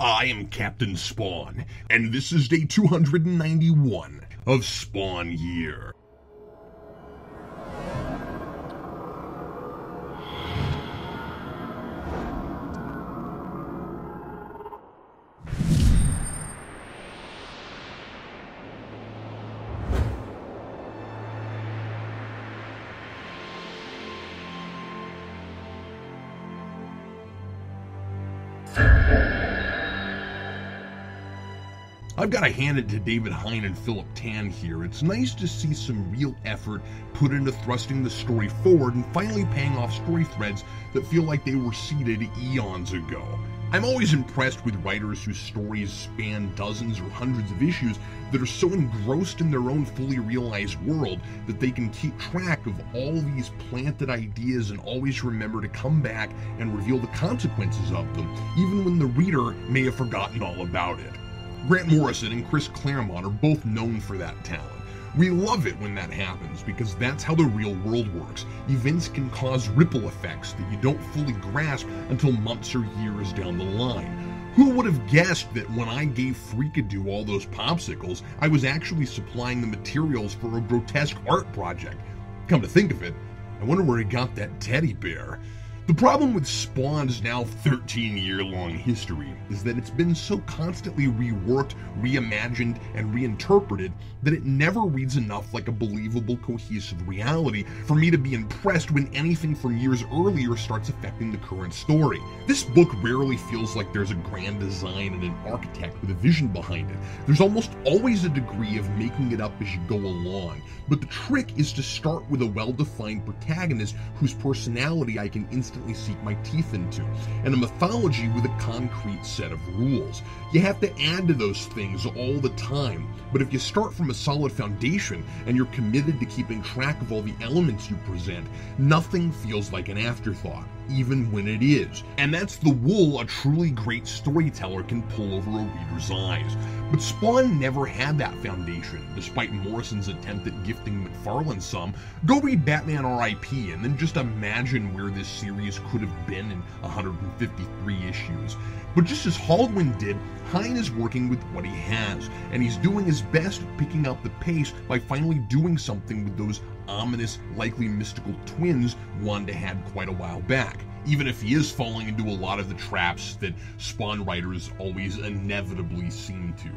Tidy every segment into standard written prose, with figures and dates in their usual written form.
I am Captain Spawn, and this is day 291 of Spawn Year. I've got to hand it to David Hine and Philip Tan here. It's nice to see some real effort put into thrusting the story forward and finally paying off story threads that feel like they were seeded eons ago. I'm always impressed with writers whose stories span dozens or hundreds of issues that are so engrossed in their own fully realized world that they can keep track of all these planted ideas and always remember to come back and reveal the consequences of them, even when the reader may have forgotten all about it. Grant Morrison and Chris Claremont are both known for that talent. We love it when that happens because that's how the real world works. Events can cause ripple effects that you don't fully grasp until months or years down the line. Who would have guessed that when I gave Freakadoo all those popsicles, I was actually supplying the materials for a grotesque art project? Come to think of it, I wonder where he got that teddy bear. The problem with Spawn's now 13-year-long history is that it's been so constantly reworked, reimagined, and reinterpreted that it never reads enough like a believable, cohesive reality for me to be impressed when anything from years earlier starts affecting the current story. This book rarely feels like there's a grand design and an architect with a vision behind it. There's almost always a degree of making it up as you go along, but the trick is to start with a well-defined protagonist whose personality I can instantly sink my teeth into, and a mythology with a concrete set of rules. You have to add to those things all the time, but if you start from a solid foundation and you're committed to keeping track of all the elements you present, nothing feels like an afterthought, even when it is. And that's the wool a truly great storyteller can pull over a reader's eyes. But Spawn never had that foundation, despite Morrison's attempt at gifting McFarlane some. Go read Batman R.I.P. and then just imagine where this series could have been in 153 issues. But just as Haldwin did, Hine is working with what he has, and he's doing his best at picking up the pace by finally doing something with those ominous, likely mystical twins Wanda had quite a while back, even if he is falling into a lot of the traps that Spawn writers always inevitably seem to.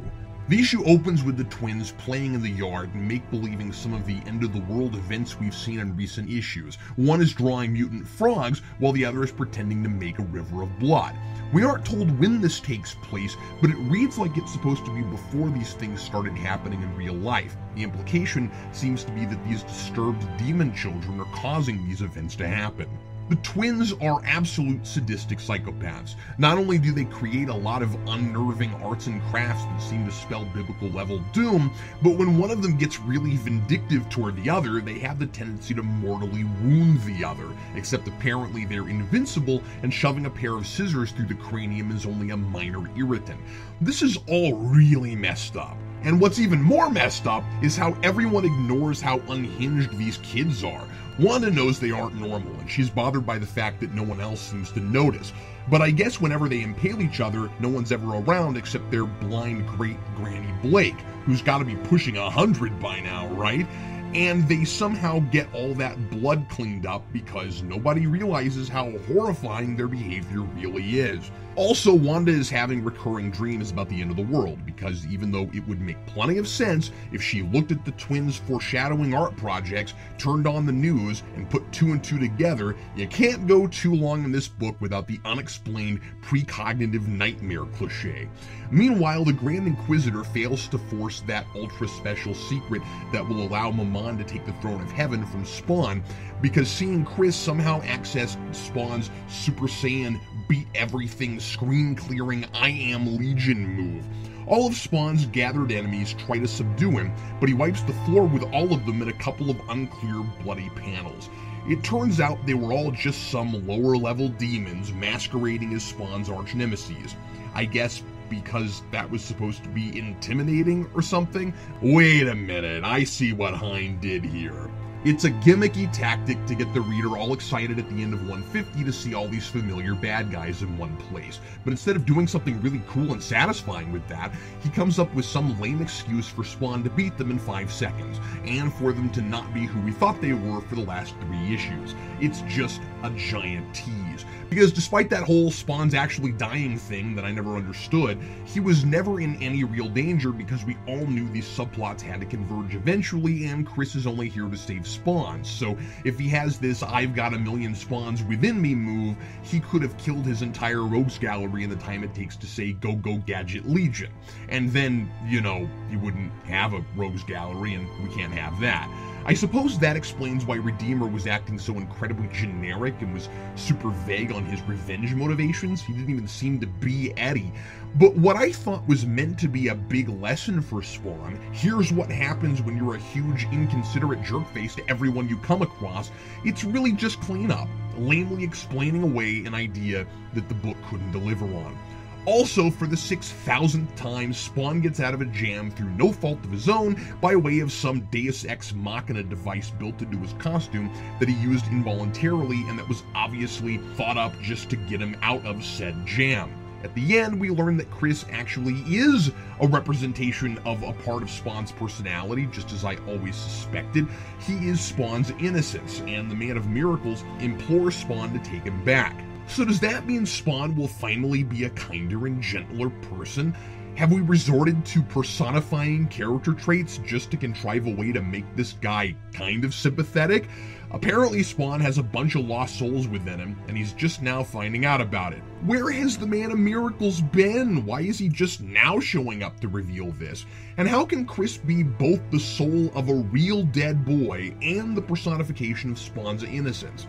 The issue opens with the twins playing in the yard and make-believing some of the end-of-the-world events we've seen in recent issues. One is drawing mutant frogs, while the other is pretending to make a river of blood. We aren't told when this takes place, but it reads like it's supposed to be before these things started happening in real life. The implication seems to be that these disturbed demon children are causing these events to happen. The twins are absolute sadistic psychopaths. Not only do they create a lot of unnerving arts and crafts that seem to spell biblical level doom, but when one of them gets really vindictive toward the other, they have the tendency to mortally wound the other, except apparently they're invincible and shoving a pair of scissors through the cranium is only a minor irritant. This is all really messed up. And what's even more messed up is how everyone ignores how unhinged these kids are. Wanda knows they aren't normal, and she's bothered by the fact that no one else seems to notice. But I guess whenever they impale each other, no one's ever around except their blind great-granny Blake, who's got to be pushing 100 by now, right? And they somehow get all that blood cleaned up because nobody realizes how horrifying their behavior really is. Also, Wanda is having recurring dreams about the end of the world because even though it would make plenty of sense if she looked at the twins' foreshadowing art projects, turned on the news, and put two and two together, you can't go too long in this book without the unexplained precognitive nightmare cliche. Meanwhile, the Grand Inquisitor fails to force that ultra-special secret that will allow Maman to take the throne of heaven from Spawn, because seeing Chris somehow access Spawn's Super Saiyan beat everything screen-clearing I Am Legion move. All of Spawn's gathered enemies try to subdue him, but he wipes the floor with all of them in a couple of unclear bloody panels. It turns out they were all just some lower-level demons masquerading as Spawn's arch-nemeses. I guess because that was supposed to be intimidating or something? Wait a minute, I see what Hine did here. It's a gimmicky tactic to get the reader all excited at the end of 150 to see all these familiar bad guys in one place. But instead of doing something really cool and satisfying with that, he comes up with some lame excuse for Spawn to beat them in 5 seconds, and for them to not be who we thought they were for the last 3 issues. It's just a giant tease. Because despite that whole Spawn's actually dying thing that I never understood, he was never in any real danger because we all knew these subplots had to converge eventually, and Chris is only here to save Spawn. So if he has this "I've got a million Spawns within me" move, he could have killed his entire rogues gallery in the time it takes to say "Go Go Gadget Legion." And then, you know, he wouldn't have a rogues gallery, and we can't have that. I suppose that explains why Redeemer was acting so incredibly generic and was super vague on his revenge motivations. He didn't even seem to be Eddie. But what I thought was meant to be a big lesson for Spawn, here's what happens when you're a huge, inconsiderate jerkface to everyone you come across, it's really just cleanup, lamely explaining away an idea that the book couldn't deliver on. Also, for the 6,000th time, Spawn gets out of a jam through no fault of his own by way of some Deus Ex Machina device built into his costume that he used involuntarily and that was obviously thought up just to get him out of said jam. At the end, we learn that Chris actually is a representation of a part of Spawn's personality, just as I always suspected. He is Spawn's innocence, and the Man of Miracles implores Spawn to take him back. So does that mean Spawn will finally be a kinder and gentler person? Have we resorted to personifying character traits just to contrive a way to make this guy kind of sympathetic? Apparently Spawn has a bunch of lost souls within him, and he's just now finding out about it. Where has the Man of Miracles been? Why is he just now showing up to reveal this? And how can Chris be both the soul of a real dead boy and the personification of Spawn's innocence?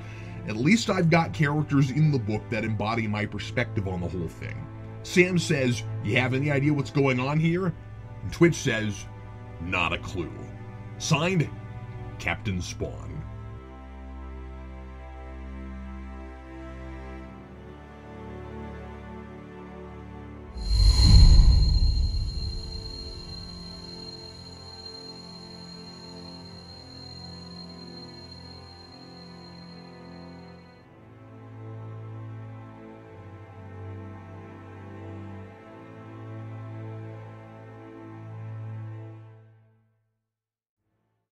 At least I've got characters in the book that embody my perspective on the whole thing. Sam says, "You have any idea what's going on here?" And Twitch says, "Not a clue." Signed, Captain Spawn.